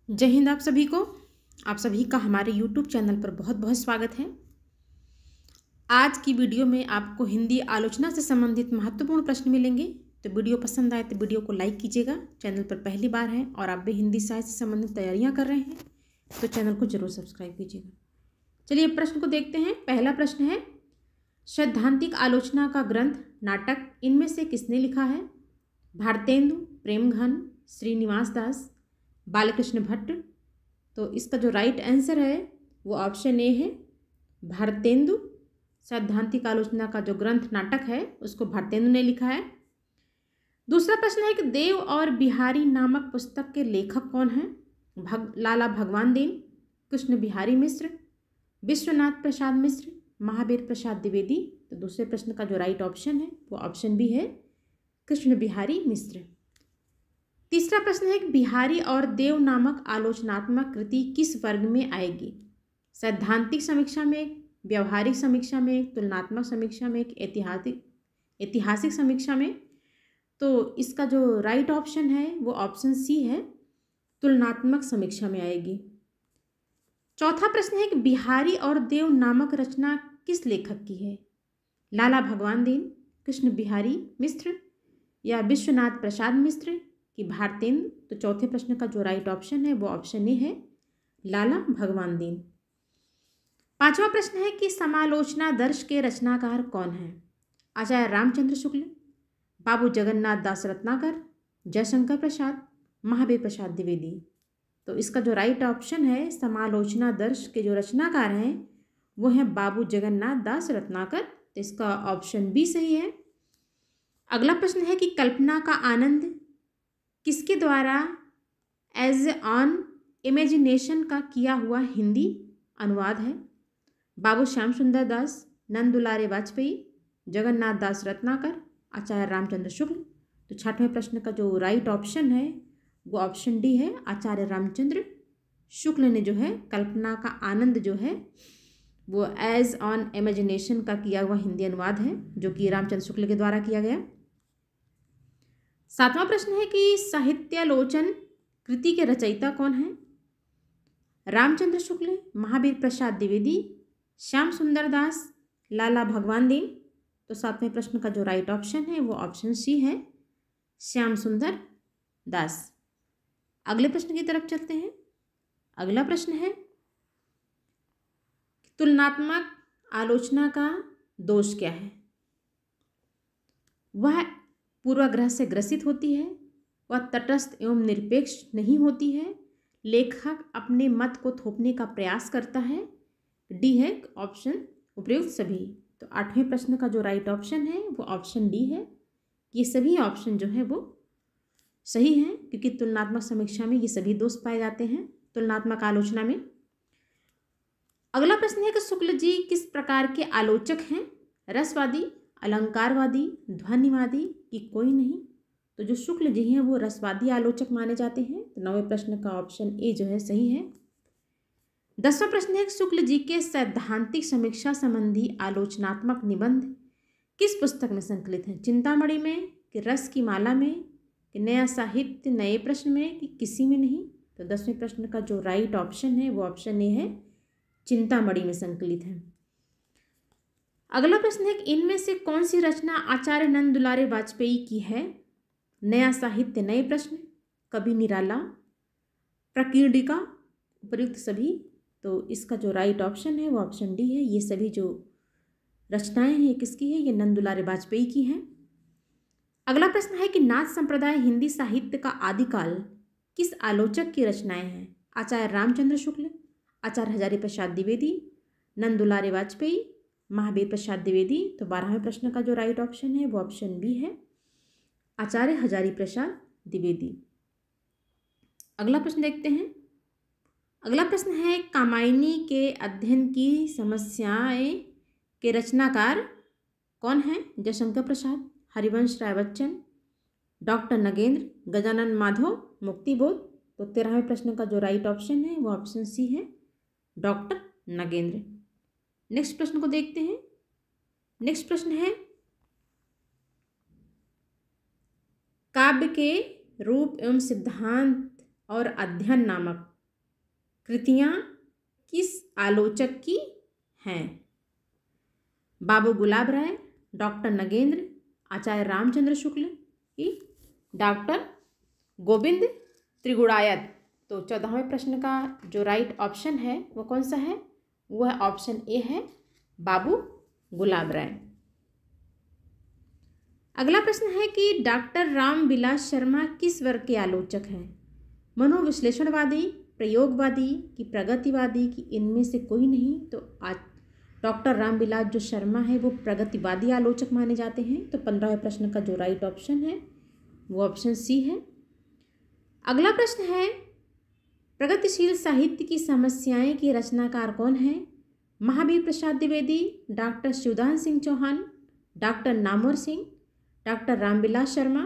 जय हिंद आप सभी को। आप सभी का हमारे YouTube चैनल पर बहुत बहुत स्वागत है। आज की वीडियो में आपको हिंदी आलोचना से संबंधित महत्वपूर्ण प्रश्न मिलेंगे। तो वीडियो पसंद आए तो वीडियो को लाइक कीजिएगा। चैनल पर पहली बार है और आप भी हिंदी साहित्य से संबंधित तैयारियां कर रहे हैं तो चैनल को जरूर सब्सक्राइब कीजिएगा। चलिए प्रश्न को देखते हैं। पहला प्रश्न है, सैद्धांतिक आलोचना का ग्रंथ नाटक इनमें से किसने लिखा है? भारतेंदु, प्रेमघन, श्रीनिवास दास, बालकृष्ण भट्ट। तो इसका जो राइट आंसर है वो ऑप्शन ए है, भारतेंदु। सैद्धांतिक आलोचना का जो ग्रंथ नाटक है उसको भारतेंदु ने लिखा है। दूसरा प्रश्न है कि देव और बिहारी नामक पुस्तक के लेखक कौन हैं? लाला भगवान दीन, कृष्ण बिहारी मिश्र, विश्वनाथ प्रसाद मिश्र, महावीर प्रसाद द्विवेदी। तो दूसरे प्रश्न का जो राइट ऑप्शन है वो ऑप्शन बी है, कृष्ण बिहारी मिश्र। तीसरा प्रश्न है कि बिहारी और देव नामक आलोचनात्मक कृति किस वर्ग में आएगी? सैद्धांतिक समीक्षा में, व्यवहारिक समीक्षा में, तुलनात्मक समीक्षा में, ऐतिहासिक समीक्षा में। तो इसका जो राइट ऑप्शन है वो ऑप्शन सी है, तुलनात्मक समीक्षा में आएगी। चौथा प्रश्न है कि बिहारी और देव नामक रचना किस लेखक की है? लाला भगवान दीन, कृष्ण बिहारी मिश्र या विश्वनाथ प्रसाद मिश्र कि भारतेंदु। तो चौथे प्रश्न का जो राइट ऑप्शन है वो ऑप्शन ए है, लाला भगवान दीन। पांचवा प्रश्न है कि समालोचना दर्श के रचनाकार कौन है? आचार्य रामचंद्र शुक्ल, बाबू जगन्नाथ दास रत्नाकर, जयशंकर प्रसाद, महावीर प्रसाद द्विवेदी। तो इसका जो राइट ऑप्शन है, समालोचना दर्श के जो रचनाकार हैं वो हैं बाबू जगन्नाथ दास रत्नाकर। तो इसका ऑप्शन बी सही है। अगला प्रश्न है कि कल्पना का आनंद किसके द्वारा एज ऑन इमेजिनेशन का किया हुआ हिंदी अनुवाद है? बाबू श्याम सुंदर दास, नंद दुलारे वाजपेयी, जगन्नाथ दास रत्नाकर, आचार्य रामचंद्र शुक्ल। तो छठवें प्रश्न का जो राइट ऑप्शन है वो ऑप्शन डी है, आचार्य रामचंद्र शुक्ल ने जो है कल्पना का आनंद जो है वो एज ऑन इमेजिनेशन का किया हुआ हिंदी अनुवाद है जो कि रामचंद्र शुक्ल के द्वारा किया गया। सातवां प्रश्न है कि साहित्यालोचन कृति के रचयिता कौन है? रामचंद्र शुक्ल, महावीर प्रसाद द्विवेदी, श्याम सुंदर दास, लाला भगवान दीन। तो सातवें प्रश्न का जो राइट ऑप्शन है वो ऑप्शन सी है, श्याम सुंदर दास। अगले प्रश्न की तरफ चलते हैं। अगला प्रश्न है, तुलनात्मक आलोचना का दोष क्या है? वह पूर्वाग्रह से ग्रसित होती है, वह तटस्थ एवं निरपेक्ष नहीं होती है, लेखक अपने मत को थोपने का प्रयास करता है। डी है ऑप्शन उपयुक्त सभी। तो आठवें प्रश्न का जो राइट ऑप्शन है वो ऑप्शन डी है। ये सभी ऑप्शन जो है वो सही हैं क्योंकि तुलनात्मक समीक्षा में ये सभी दोष पाए जाते हैं, तुलनात्मक आलोचना में। अगला प्रश्न है कि शुक्ल जी किस प्रकार के आलोचक हैं? रसवादी, अलंकारवादी, ध्वनिवादी कि कोई नहीं? तो जो शुक्ल जी हैं वो रसवादी आलोचक माने जाते हैं। तो नौवें प्रश्न का ऑप्शन ए जो है सही है। 10वां प्रश्न है कि शुक्ल जी के सैद्धांतिक समीक्षा संबंधी आलोचनात्मक निबंध किस पुस्तक में संकलित हैं? चिंतामणि में कि रस की माला में कि नया साहित्य नए प्रश्न में कि किसी में नहीं? तो 10वें प्रश्न का जो राइट ऑप्शन है वो ऑप्शन ए है, चिंतामणि में संकलित है। अगला प्रश्न है कि इनमें से कौन सी रचना आचार्य नंद दुलारे वाजपेयी की है? नया साहित्य नए प्रश्न, कवि निराला, प्रकीर्णिका, उपयुक्त सभी। तो इसका जो राइट ऑप्शन है वो ऑप्शन डी है। ये सभी जो रचनाएं हैं किसकी है? ये नंद दुलारे वाजपेयी की हैं। अगला प्रश्न है कि नाथ संप्रदाय हिंदी साहित्य का आदिकाल किस आलोचक की रचनाएं हैं? आचार्य रामचंद्र शुक्ल, आचार्य हजारी प्रसाद द्विवेदी, नंद दुलारे वाजपेयी, महावीर प्रसाद द्विवेदी। तो 12वें प्रश्न का जो राइट ऑप्शन है वो ऑप्शन बी है, आचार्य हजारी प्रसाद द्विवेदी। अगला प्रश्न देखते हैं। अगला प्रश्न है, कामायनी के अध्ययन की समस्याएं के रचनाकार कौन हैं? जयशंकर प्रसाद, हरिवंश राय बच्चन, डॉक्टर नगेंद्र, गजानन माधव, मुक्तिबोध। तो 13वें प्रश्न का जो राइट ऑप्शन है वो ऑप्शन सी है, डॉक्टर नगेंद्र। नेक्स्ट प्रश्न को देखते हैं। नेक्स्ट प्रश्न है, काव्य के रूप एवं सिद्धांत और अध्ययन नामक कृतियाँ किस आलोचक की हैं? बाबू गुलाब राय, डॉक्टर नगेंद्र, आचार्य रामचंद्र शुक्ल की डॉक्टर गोविंद त्रिगुणायत। तो 14वें प्रश्न का जो राइट ऑप्शन है वो कौन सा है? वह ऑप्शन ए है, बाबू गुलाब राय। अगला प्रश्न है कि डॉक्टर रामविलास शर्मा किस वर्ग के आलोचक हैं? मनोविश्लेषणवादी, प्रयोगवादी कि प्रगतिवादी कि इनमें से कोई नहीं? तो आज डॉक्टर रामविलास जो शर्मा है वो प्रगतिवादी आलोचक माने जाते हैं। तो 15वें प्रश्न का जो राइट ऑप्शन है वो ऑप्शन सी है। अगला प्रश्न है, प्रगतिशील साहित्य की समस्याएं के रचनाकार कौन हैं? Mahavir Prasad Dwivedi, doctor Shivdan Singh Chauhan, doctor Namvar Singh, doctor Ramvilas Sharma.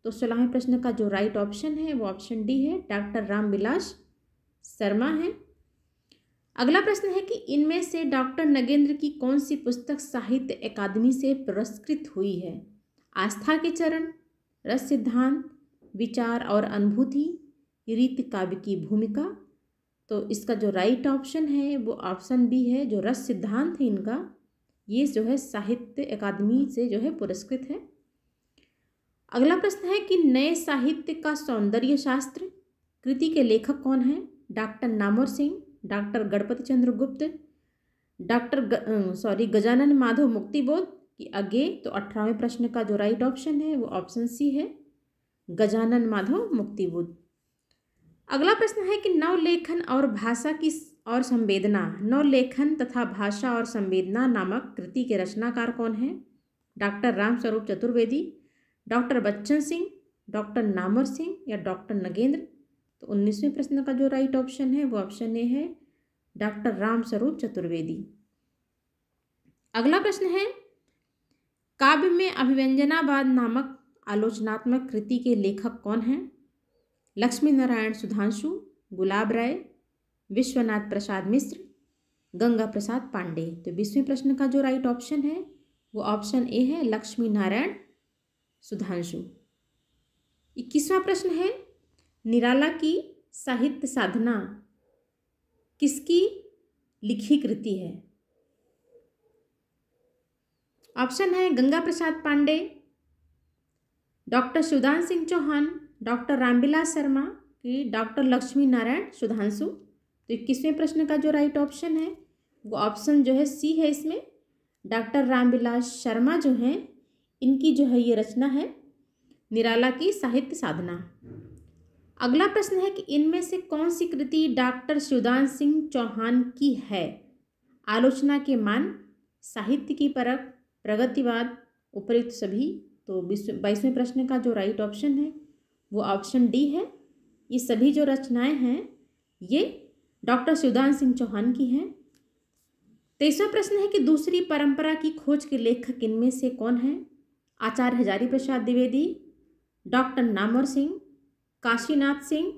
तो 16वें प्रश्न का जो राइट ऑप्शन है वो ऑप्शन डी है, डॉक्टर रामविलास शर्मा है। अगला प्रश्न है कि इनमें से डॉक्टर नगेंद्र की कौन सी पुस्तक साहित्य अकादमी से पुरस्कृत हुई है? आस्था के चरण, रस सिद्धांत, विचार और अनुभूति, रीति काव्य की भूमिका। तो इसका जो राइट ऑप्शन है वो ऑप्शन बी है, जो रस सिद्धांत है इनका, ये जो है साहित्य अकादमी से जो है पुरस्कृत है। अगला प्रश्न है कि नए साहित्य का सौंदर्य शास्त्र कृति के लेखक कौन हैं? डॉक्टर नामवर सिंह, डॉक्टर गणपति चंद्र गुप्त, गजानन माधव मुक्तिबोध की अज्ञे। तो 18वें प्रश्न का जो राइट ऑप्शन है वो ऑप्शन सी है, गजानन माधव मुक्तिबोध। अगला प्रश्न है कि नवलेखन और भाषा की और संवेदना, नवलेखन तथा भाषा और संवेदना नामक कृति के रचनाकार कौन हैं? Doctor Ramswaroop Chaturvedi, doctor Bachchan Singh, doctor Namvar Singh या डॉक्टर नगेंद्र। तो 19वें प्रश्न का जो राइट ऑप्शन है वो ऑप्शन ए है, डॉक्टर रामस्वरूप चतुर्वेदी। अगला प्रश्न है, काव्य में अभिव्यंजनावाद नामक आलोचनात्मक कृति के लेखक कौन हैं? लक्ष्मी नारायण सुधांशु, गुलाब राय, विश्वनाथ प्रसाद मिश्र, गंगा प्रसाद पांडे। तो 20वें प्रश्न का जो राइट ऑप्शन है वो ऑप्शन ए है, लक्ष्मी नारायण सुधांशु। 21वां प्रश्न है, निराला की साहित्य साधना किसकी लिखी कृति है? ऑप्शन है गंगा प्रसाद पांडे, डॉक्टर शिवदान सिंह चौहान, डॉक्टर रामविलास शर्मा की डॉक्टर लक्ष्मी नारायण सुधांशु। तो 21वें प्रश्न का जो राइट ऑप्शन है वो ऑप्शन जो है सी है, इसमें डॉक्टर रामविलास शर्मा जो हैं इनकी जो है ये रचना है निराला की साहित्य साधना। अगला प्रश्न है कि इनमें से कौन सी कृति डॉक्टर शिवदान सिंह चौहान की है? आलोचना के मान, साहित्य की परख, प्रगतिवाद, उपयुक्त सभी। तो 22वें प्रश्न का जो राइट ऑप्शन है वो ऑप्शन डी है, ये सभी जो रचनाएं हैं ये डॉक्टर शिवदान सिंह चौहान की हैं। 23वां प्रश्न है कि दूसरी परंपरा की खोज के लेखक इनमें से कौन हैं? आचार्य हजारी प्रसाद द्विवेदी, डॉक्टर नामवर सिंह, काशीनाथ सिंह,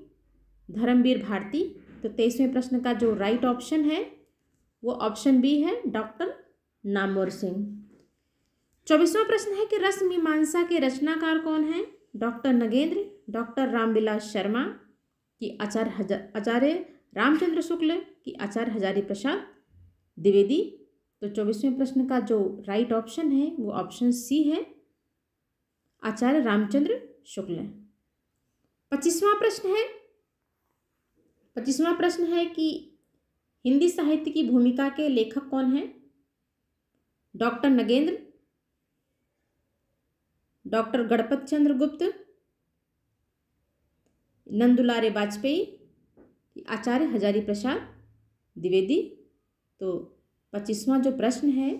धर्मवीर भारती। तो 23वें प्रश्न का जो राइट ऑप्शन है वो ऑप्शन बी है, डॉक्टर नामवर सिंह। 24वां प्रश्न है कि रस मीमांसा के रचनाकार कौन हैं? डॉक्टर नगेंद्र, डॉक्टर रामविलास शर्मा की आचार्य रामचंद्र शुक्ल की आचार्य हजारी प्रसाद द्विवेदी। तो 24वें प्रश्न का जो राइट ऑप्शन है वो ऑप्शन सी है, आचार्य रामचंद्र शुक्ल। 25वां प्रश्न है कि हिंदी साहित्य की भूमिका के लेखक कौन हैं? डॉक्टर नगेंद्र, डॉक्टर गणपत चंद्र गुप्त, नंदुलारे वाजपेयी, आचार्य हजारी प्रसाद द्विवेदी। तो 25वां जो प्रश्न है,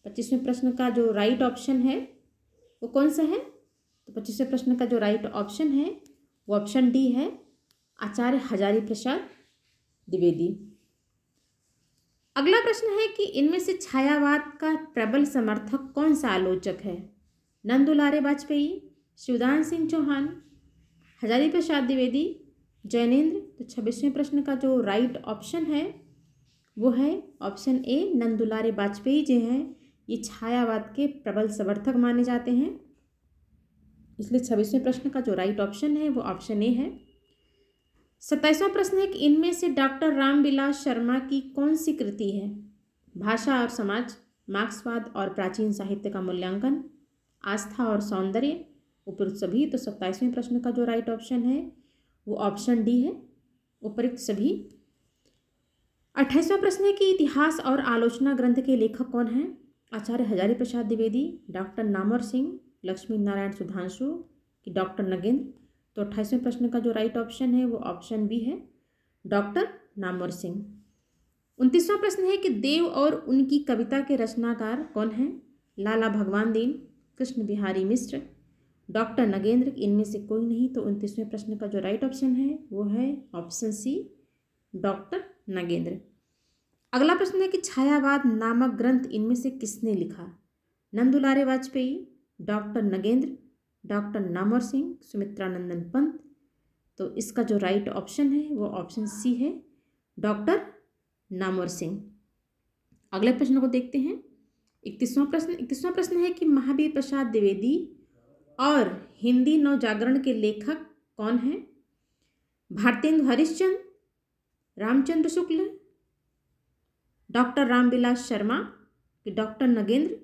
25वें प्रश्न का जो राइट ऑप्शन है वो कौन सा है? तो 25वें प्रश्न का जो राइट ऑप्शन है वो ऑप्शन डी है, आचार्य हजारी प्रसाद द्विवेदी। अगला प्रश्न है कि इनमें से छायावाद का प्रबल समर्थक कौन सा आलोचक है? नंदुलारे वाजपेयी, शिवदान सिंह चौहान, हजारी प्रसाद द्विवेदी, जैनेन्द्र। तो 26वें प्रश्न का जो राइट ऑप्शन है वो है ऑप्शन ए, नंदुलारे वाजपेयी जो हैं ये छायावाद के प्रबल समर्थक माने जाते हैं, इसलिए 26वें प्रश्न का जो राइट ऑप्शन है वो ऑप्शन ए है। 27वां प्रश्न है कि इनमें से डॉक्टर रामविलास शर्मा की कौन सी कृति है? भाषा और समाज, मार्क्सवाद और प्राचीन साहित्य का मूल्यांकन, आस्था और सौंदर्य, उपयुक्त सभी। तो 27वें प्रश्न का जो राइट ऑप्शन है वो ऑप्शन डी है, उपयुक्त सभी। 28वां प्रश्न है कि इतिहास और आलोचना ग्रंथ के लेखक कौन हैं? आचार्य हजारी प्रसाद द्विवेदी, डॉक्टर नामवर सिंह, लक्ष्मी नारायण सुधांशु कि डॉक्टर नगेंद्र। तो 28वें प्रश्न का जो राइट ऑप्शन है वो ऑप्शन बी है, डॉक्टर नामवर सिंह। 29वां प्रश्न है कि देव और उनकी कविता के रचनाकार कौन हैं? लाला भगवान दीन, कृष्ण बिहारी मिश्र, डॉक्टर नगेंद्र, इनमें से कोई नहीं। तो 29वें प्रश्न का जो राइट ऑप्शन है वो है ऑप्शन सी, डॉक्टर नगेंद्र। अगला प्रश्न है कि छायावाद नामक ग्रंथ इनमें से किसने लिखा? नंदुलारे वाजपेयी, डॉक्टर नगेंद्र, डॉक्टर नामवर सिंह, सुमित्रानंदन पंत। तो इसका जो राइट ऑप्शन है वो ऑप्शन सी है, डॉक्टर नामवर सिंह। अगले प्रश्न को देखते हैं। 31वां प्रश्न है कि महावीर प्रसाद द्विवेदी और हिंदी नवजागरण के लेखक कौन हैं? भारतेंदु हरिश्चंद्र, रामचंद्र शुक्ल, डॉक्टर रामविलास शर्मा कि डॉक्टर नगेंद्र।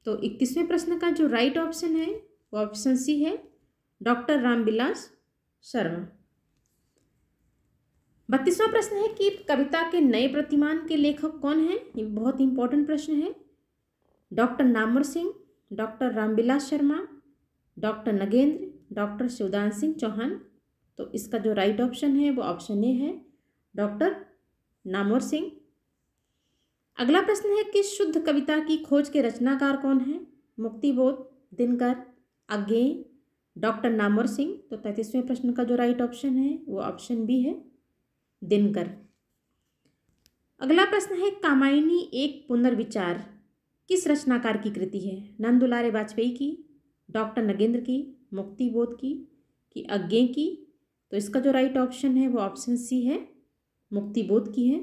तो 31वें प्रश्न का जो राइट ऑप्शन है वो ऑप्शन सी है, डॉक्टर रामविलास शर्मा। 32वां प्रश्न है कि कविता के नए प्रतिमान के लेखक कौन हैं? ये बहुत इंपॉर्टेंट प्रश्न है। Doctor Namvar Singh, doctor Ramvilas Sharma, doctor Nagendra, doctor Shivdan Singh Chauhan. तो इसका जो राइट ऑप्शन है वो ऑप्शन ए है, डॉक्टर नामवर सिंह। अगला प्रश्न है कि शुद्ध कविता की खोज के रचनाकार कौन है? मुक्तिबोध, दिनकर, अज्ञेय, डॉक्टर नामवर सिंह। तो 33वें प्रश्न का जो राइट ऑप्शन है वो ऑप्शन बी है, दिनकर। अगला प्रश्न है कामायनी एक पुनर्विचार किस रचनाकार की कृति है? नंदुलारे वाजपेयी की, डॉक्टर नगेंद्र की, मुक्तिबोध की कि अज्ञेय की। तो इसका जो राइट ऑप्शन है वो ऑप्शन सी है, मुक्तिबोध की है।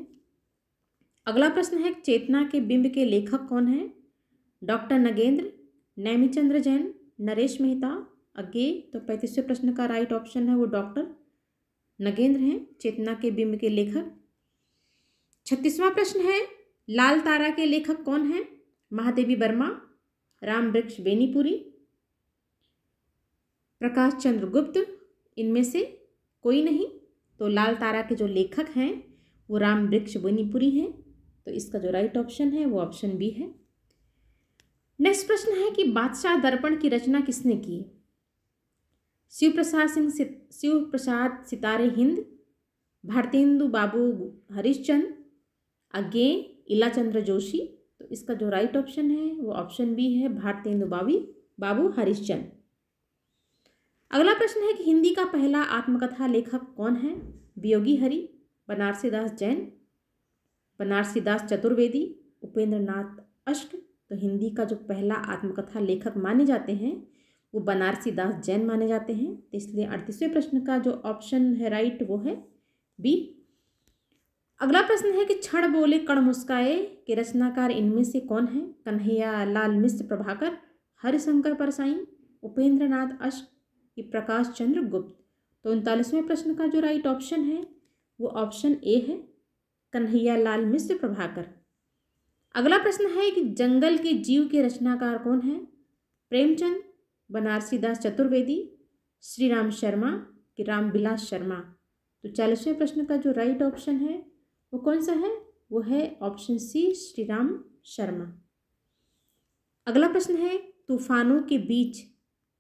अगला प्रश्न है चेतना के बिंब के लेखक कौन हैं? डॉक्टर नगेंद्र, नैमिचंद्र जैन, नरेश मेहता, अज्ञेय। तो 35वें प्रश्न का राइट ऑप्शन है वो डॉक्टर नगेंद्र हैं, चेतना के बिंब के लेखक। 36वां प्रश्न है लाल तारा के लेखक कौन हैं? महादेवी वर्मा, राम वृक्ष बेनीपुरी, प्रकाश चंद्र गुप्त, इनमें से कोई नहीं। तो लाल तारा के जो लेखक हैं वो राम वृक्ष बेनीपुरी हैं। तो इसका जो राइट ऑप्शन है वो ऑप्शन बी है। नेक्स्ट प्रश्न है कि बादशाह दर्पण की रचना किसने की? शिव प्रसाद सितारे हिंद, भारतेंदु बाबू हरिश्चंद्र, अज्ञेय, इलाचंद्र जोशी। तो इसका जो राइट ऑप्शन है वो ऑप्शन बी है, भारतेंदु बाबू हरिश्चंद्र। अगला प्रश्न है कि हिंदी का पहला आत्मकथा लेखक कौन है? वियोगी हरि, बनारसी दास जैन, बनारसी दास चतुर्वेदी, उपेंद्र नाथ अश्क। तो हिंदी का जो पहला आत्मकथा लेखक माने जाते हैं वो बनारसी दास जैन माने जाते हैं। तो इसलिए 38वें प्रश्न का जो ऑप्शन है राइट वो है बी। अगला प्रश्न है कि क्षण बोले कण मुस्काए के रचनाकार इनमें से कौन है? कन्हैया लाल मिश्र प्रभाकर, हरिशंकर परसाई, उपेंद्र नाथ अश्क कि प्रकाश चंद्र गुप्त। तो 39वें प्रश्न का जो राइट ऑप्शन है वो ऑप्शन ए है, कन्हैया लाल मिश्र प्रभाकर। अगला प्रश्न है कि जंगल के जीव के रचनाकार कौन है? प्रेमचंद, बनारसी दास चतुर्वेदी, श्री राम शर्मा कि रामविलास शर्मा। तो 40वें प्रश्न का जो राइट ऑप्शन है वो कौन सा है? वो है ऑप्शन सी, श्री राम शर्मा। अगला प्रश्न है तूफानों के बीच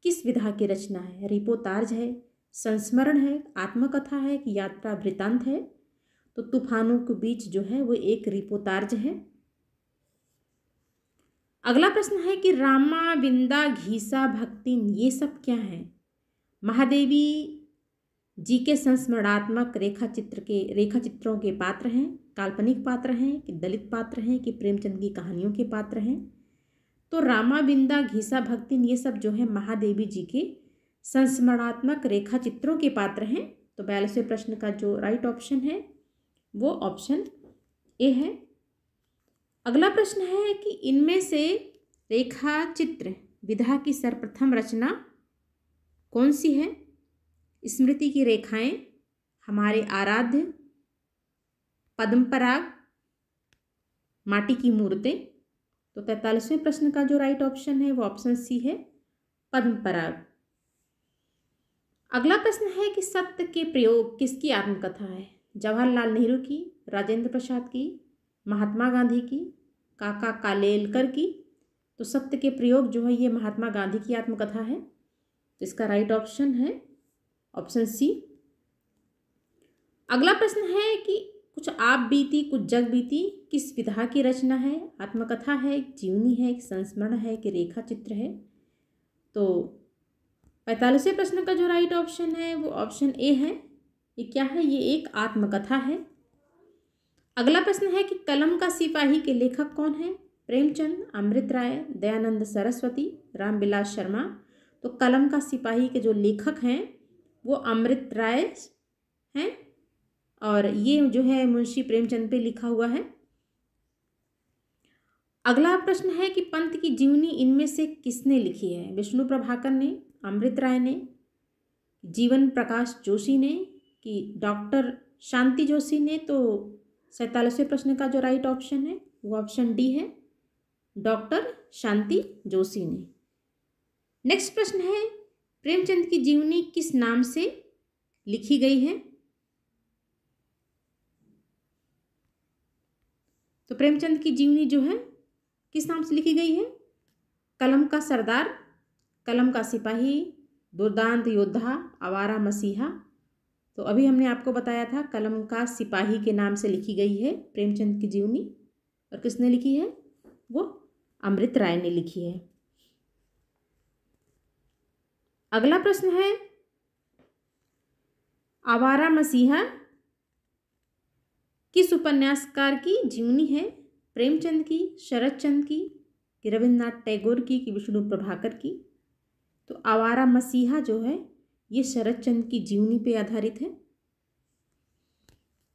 किस विधा की रचना है? रिपोतार्ज है, संस्मरण है, आत्मकथा है कि यात्रा वृतांत है। तो तूफानों के बीच जो है वो एक रिपोतार्ज है। अगला प्रश्न है कि रामा, विंदा, घीसा, भक्तिन ये सब क्या है? महादेवी जी के संस्मरणात्मक रेखाचित्रों के पात्र हैं, काल्पनिक पात्र हैं कि दलित पात्र हैं कि प्रेमचंद की कहानियों के पात्र हैं। तो रामा, विंदा, घीसा, भक्तिन ये सब जो है महादेवी जी के संस्मरणात्मक रेखाचित्रों के पात्र हैं। तो 42वें प्रश्न का जो राइट ऑप्शन है वो ऑप्शन ए है। अगला प्रश्न है कि इनमें से रेखा चित्र विधा की सर्वप्रथम रचना कौन सी है? स्मृति की रेखाएं, हमारे आराध्य, पद्म पराग, माटी की मूर्तें। तो 43वें प्रश्न का जो राइट ऑप्शन है वो ऑप्शन सी है, पद्म पराग। अगला प्रश्न है कि सत्य के प्रयोग किसकी आत्मकथा है? जवाहरलाल नेहरू की, राजेंद्र प्रसाद की, महात्मा गांधी की, काका कालेलकर की। तो सत्य के प्रयोग जो है ये महात्मा गांधी की आत्मकथा है। तो इसका राइट ऑप्शन है ऑप्शन सी। अगला प्रश्न है कि कुछ आप बीती कुछ जग बीती किस विधा की रचना है? आत्मकथा है, जीवनी है, संस्मरण है कि रेखा चित्र है? तो 45वें प्रश्न का जो राइट ऑप्शन है वो ऑप्शन ए है। ये क्या है? ये एक आत्मकथा है। अगला प्रश्न है कि कलम का सिपाही के लेखक कौन है? प्रेमचंद, अमृत राय, दयानंद सरस्वती, रामविलास शर्मा। तो कलम का सिपाही के जो लेखक हैं वो अमृत राय हैं और ये जो है मुंशी प्रेमचंद पे लिखा हुआ है। अगला प्रश्न है कि पंत की जीवनी इनमें से किसने लिखी है? विष्णु प्रभाकर ने, अमृत राय ने, जीवन प्रकाश जोशी ने कि डॉक्टर शांति जोशी ने? तो 47वें प्रश्न का जो राइट ऑप्शन है वो ऑप्शन डी है, डॉक्टर शांति जोशी ने। नेक्स्ट प्रश्न है प्रेमचंद की जीवनी किस नाम से लिखी गई है? तो प्रेमचंद की जीवनी जो है किस नाम से लिखी गई है? कलम का सरदार, कलम का सिपाही, दुर्दांत योद्धा, आवारा मसीहा। तो अभी हमने आपको बताया था कलम का सिपाही के नाम से लिखी गई है प्रेमचंद की जीवनी। और किसने लिखी है? वो अमृत राय ने लिखी है। अगला प्रश्न है आवारा मसीहा किस उपन्यासकार की जीवनी है? प्रेमचंद की, शरदचंद्र की, कि रविन्द्रनाथ टैगोर की, कि विष्णु प्रभाकर की? तो आवारा मसीहा जो है ये शरदचंद्र की जीवनी पे आधारित है।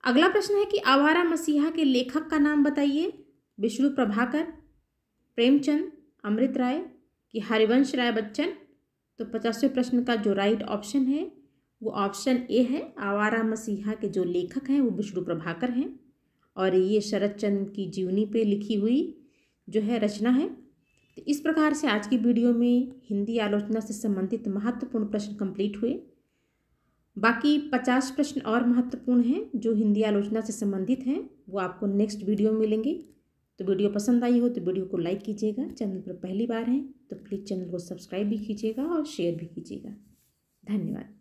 अगला प्रश्न है कि आवारा मसीहा के लेखक का नाम बताइए। विष्णु प्रभाकर, प्रेमचंद, अमृत राय, कि हरिवंश राय बच्चन? तो 50वें प्रश्न का जो राइट ऑप्शन है वो ऑप्शन ए है। आवारा मसीहा के जो लेखक हैं वो विष्णु प्रभाकर हैं और ये शरदचंद्र की जीवनी पे लिखी हुई जो है रचना है। तो इस प्रकार से आज की वीडियो में हिंदी आलोचना से संबंधित महत्वपूर्ण प्रश्न कंप्लीट हुए। बाकी 50 प्रश्न और महत्वपूर्ण हैं जो हिंदी आलोचना से संबंधित हैं, वो आपको नेक्स्ट वीडियो में मिलेंगे। तो वीडियो पसंद आई हो तो वीडियो को लाइक कीजिएगा। चैनल पर पहली बार हैं तो प्लीज़ चैनल को सब्सक्राइब भी कीजिएगा और शेयर भी कीजिएगा। धन्यवाद।